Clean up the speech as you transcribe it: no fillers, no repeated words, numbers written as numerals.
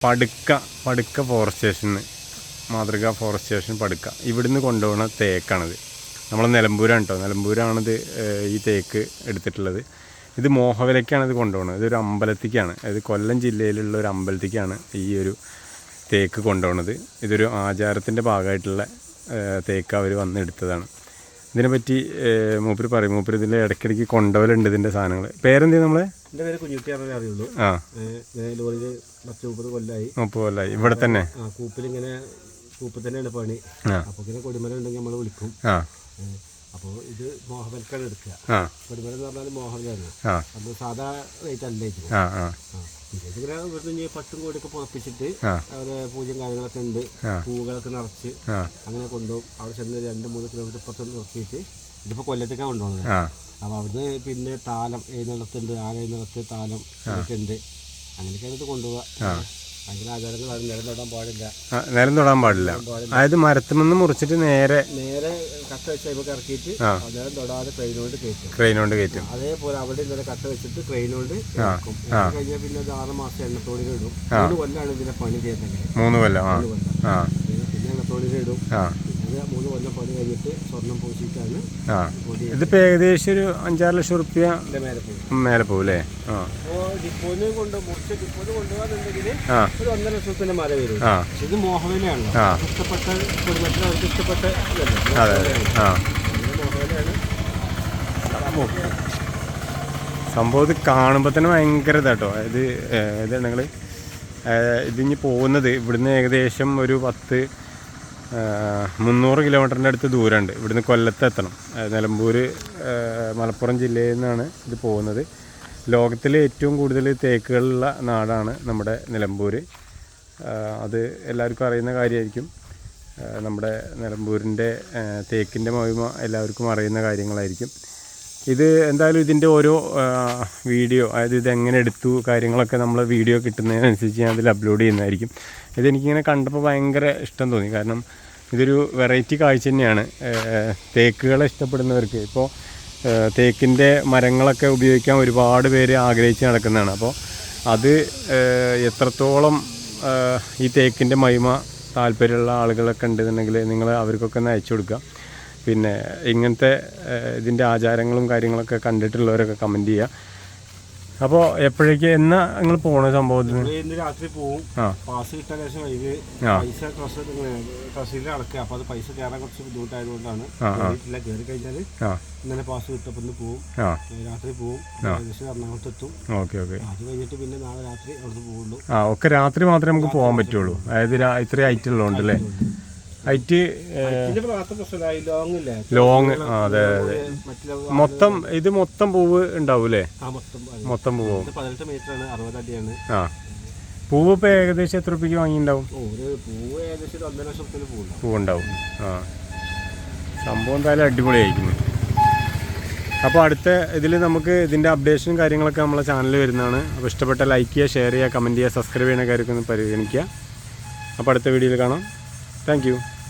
പടുക്ക forest സ്റ്റേഷന് മാതൃക forest station പടുക്ക ഇവിടുന്ന് കൊണ്ടുപോകുന്ന തേക്കാണിത്. നമ്മൾ നിലമ്പൂരാണ് കേട്ടോ, നിലമ്പൂരാണിത് ഈ തേക്ക് എടുത്തിട്ടുള്ളത്. ഇത് മോഹവിലയ്ക്കാണ് ഇത് കൊണ്ടുപോകുന്നത്. ഇതൊരു അമ്പലത്തേക്കാണ്, അതായത് കൊല്ലം ജില്ലയിലുള്ള ഒരു അമ്പലത്തേക്കാണ് ഈ ഒരു തേക്ക് കൊണ്ടുപോകുന്നത്. ഇതൊരു ആചാരത്തിൻ്റെ ഭാഗമായിട്ടുള്ള തേക്ക് അവർ വന്ന് എടുത്തതാണ്. ഇതിനെപ്പറ്റി മൂപ്പര് പറയും. മൂപ്പര് ഇതിൽ ഇടയ്ക്കിടയ്ക്ക് കൊണ്ടുപോകലുണ്ട് ഇതിൻ്റെ സാധനങ്ങൾ. പേരെന്ത് നമ്മളെ? എൻ്റെ പേര് കുഞ്ഞുട്ടിയാണെന്ന് അറിയുള്ളൂ. ലോറിയിൽ 30 കൊല്ലമായി. 30 കൊല്ലമായി ഇവിടെ തന്നെ. കൂപ്പിലിങ്ങനെ കൂപ്പിൽ തന്നെയാണ് പണി. അപ്പോൾ ഇങ്ങനെ കൊടിമരം ഉണ്ടെങ്കിൽ നമ്മൾ വിളിക്കും. അപ്പോൾ ഇത് മോഹവൽക്കാണ് എടുക്കുക. കൊടിമരം എന്ന് പറഞ്ഞാൽ മോഹവലാണ്. അത് സാധാ റേറ്റ് അല്ല ഇത്. ഇതിങ്ങനെ ഇവിടുന്ന് 10 കോടിയൊക്കെ പുറപ്പിച്ചിട്ട് അവിടെ പൂജയും കാര്യങ്ങളൊക്കെ ഉണ്ട്. പൂവുകളൊക്കെ നിറച്ച് അങ്ങനെ കൊണ്ടുപോകും. അവിടെ ചെന്ന് 2-3 കിലോമീറ്റർ പുറത്ത് നിർത്തിയിട്ട് ഇതിപ്പോൾ കൊല്ലത്തേക്കാണ് കൊണ്ടുപോകുന്നത്. അപ്പോൾ അവിടുന്ന് പിന്നെ താലം എഴുന്നള്ളത്തുണ്ട്, ആന എഴുന്നള്ളത്ത്, താലം ഇതൊക്കെ ഉണ്ട്. അങ്ങനെയൊക്കെയാണ് ഇത് കൊണ്ടുപോവുക. ഭയങ്കര ആചാരങ്ങളാണ്. നിലം തൊടാൻ പാടില്ല. അതായത് മരത്തുമെന്ന് മുറിച്ചിട്ട് നേരെ കട്ട വെച്ച് അതിലേക്ക് ഇറക്കിയിട്ട് നിലം തൊടാതെ ക്രെയിനോണ്ട് കയറ്റും. അതേപോലെ അവിടെ ഇന്നലെ കട്ട വെച്ചിട്ട് ക്രെയിനോണ്ട് കഴിഞ്ഞാൽ പിന്നെ ഒരു 6 മാസം എണ്ണത്തോടികൾ ഇടും. 3 കൊല്ലമാണ് ഇതിന്റെ പണി ചെയ്യുന്നത്. 3 കൊല്ലം പിന്നെ എണ്ണത്തോടികൾ ഇടും. 3 കൊല്ലം പണി കഴിഞ്ഞിട്ട് സ്വർണം പൂശിയിട്ടാണ്. ഇതിപ്പോ ഏകദേശം ഒരു 5-6 ലക്ഷം റുപ്യ മേലെ പോകും അല്ലേ? ഡിപ്പോന് കൊണ്ടുപോകാന്നുണ്ടെങ്കിൽ ഒരു 1.5 ലക്ഷത്തിന്റെ മര വരും. ഇത് മോഹവിലയാണ്. ഇഷ്ടപ്പെട്ട കുടുംബത്തിന് അവർക്ക് ഇഷ്ടപ്പെട്ട മോഹവിലയാണ് സംഭവം. ഇത് കാണുമ്പോൾ തന്നെ ഭയങ്കര ഇതാട്ടോ. അതായത് ഇതാണെങ്കിൽ ഇതിഞ്ഞ് പോകുന്നത് ഇവിടുന്ന് ഏകദേശം ഒരു 300 കിലോമീറ്ററിൻ്റെ അടുത്ത് ദൂരമുണ്ട്. ഇവിടുന്ന് കൊല്ലത്ത് എത്തണം. നിലമ്പൂർ മലപ്പുറം ജില്ലയിൽ നിന്നാണ് ഇത് പോകുന്നത്. ലോകത്തിലെ ഏറ്റവും കൂടുതൽ തേക്കുകളുള്ള നാടാണ് നമ്മുടെ നിലമ്പൂർ. അത് എല്ലാവർക്കും അറിയുന്ന കാര്യമായിരിക്കും. നമ്മുടെ നിലമ്പൂരിൻ്റെ തേക്കിൻ്റെ മഹിമ എല്ലാവർക്കും അറിയുന്ന കാര്യങ്ങളായിരിക്കും. ഇത് എന്തായാലും ഇതിൻ്റെ ഓരോ വീഡിയോ, അതായത് ഇതെങ്ങനെ എടുത്തു കാര്യങ്ങളൊക്കെ നമ്മൾ വീഡിയോ കിട്ടുന്നതിനനുസരിച്ച് ഞാൻ അതിൽ അപ്ലോഡ് ചെയ്യുന്നതായിരിക്കും. ഇതെനിക്കിങ്ങനെ കണ്ടപ്പോൾ ഭയങ്കര ഇഷ്ടം തോന്നി. കാരണം ഇതൊരു വെറൈറ്റി കാഴ്ച തന്നെയാണ്. തേക്കുകളെ ഇഷ്ടപ്പെടുന്നവർക്ക് ഇപ്പോൾ തേക്കിൻ്റെ മരങ്ങളൊക്കെ ഉപയോഗിക്കാൻ ഒരുപാട് പേര് ആഗ്രഹിച്ച് നടക്കുന്നതാണ്. അപ്പോൾ അത് എത്രത്തോളം ഈ തേക്കിൻ്റെ മഹിമ താല്പര്യമുള്ള ആളുകളൊക്കെ ഉണ്ടെന്നുണ്ടെങ്കിൽ നിങ്ങൾ അവർക്കൊക്കെ ഒന്ന് അയച്ചു കൊടുക്കുക. പിന്നെ ഇങ്ങനത്തെ ഇതിൻ്റെ ആചാരങ്ങളും കാര്യങ്ങളൊക്കെ കണ്ടിട്ടുള്ളവരൊക്കെ കമൻറ്റ് ചെയ്യുക. അപ്പോൾ എപ്പോഴേക്ക് എന്നാ നിങ്ങൾ പോണ സംഭവത്തിന്? ഇന്ന് രാത്രി പോവും. പാസ് കിട്ടാൻ ശേഷം വൈകി പൈസ ട്രസ്റ്റിൽ അടക്കുക. അപ്പോൾ അത് പൈസ കയറാൻ കുറച്ച് ബുദ്ധിമുട്ടായതുകൊണ്ടാണ് കയറി കഴിഞ്ഞാൽ ഇന്നലെ പാസ് കിട്ടപ്പോൾ ഇന്ന് പോവും. രാത്രി പോവും. എറണാകുളത്ത് എത്തും. ഓക്കെ. അത് കഴിഞ്ഞിട്ട് പിന്നെ നാളെ രാത്രി അവിടുന്ന് പോകുള്ളൂ. ഒക്കെ രാത്രി മാത്രമേ നമുക്ക് പോകാൻ പറ്റുള്ളൂ. അതായത് ഇത്രയും ഹൈറ്റ് ഉള്ളതുകൊണ്ട് അല്ലേ? Height long. അതെ. മൊത്തം ഇത് മൊത്തം പൂവ് ഉണ്ടാവൂലേ? മൊത്തം പൂവ് 18 മീറ്ററാണ്, 60 അടിയാണ്. പൂവ് ഇപ്പൊ ഏകദേശം എത്ര രൂപയ്ക്ക് വാങ്ങിണ്ടാവും? പൂവ് ഏകദേശം 1.5 ലക്ഷത്തിന് പൂവുണ്ടാവും. സംഭവം എന്തായാലും അടിപൊളിയായിരിക്കുന്നു. അപ്പോൾ അടുത്ത ഇതിൽ നമുക്ക് ഇതിൻ്റെ അപ്ഡേഷനും കാര്യങ്ങളൊക്കെ നമ്മളെ ചാനലിൽ വരുന്നതാണ്. അപ്പോൾ ഇഷ്ടപ്പെട്ട ലൈക്ക് ചെയ്യുക, ഷെയർ ചെയ്യുക, കമൻറ്റ് ചെയ്യുക, സബ്സ്ക്രൈബ് ചെയ്യുന്ന കാര്യമൊക്കെ ഒന്ന് പരിഗണിക്കുക. അപ്പോൾ അടുത്ത വീഡിയോയിൽ കാണാം. Thank you.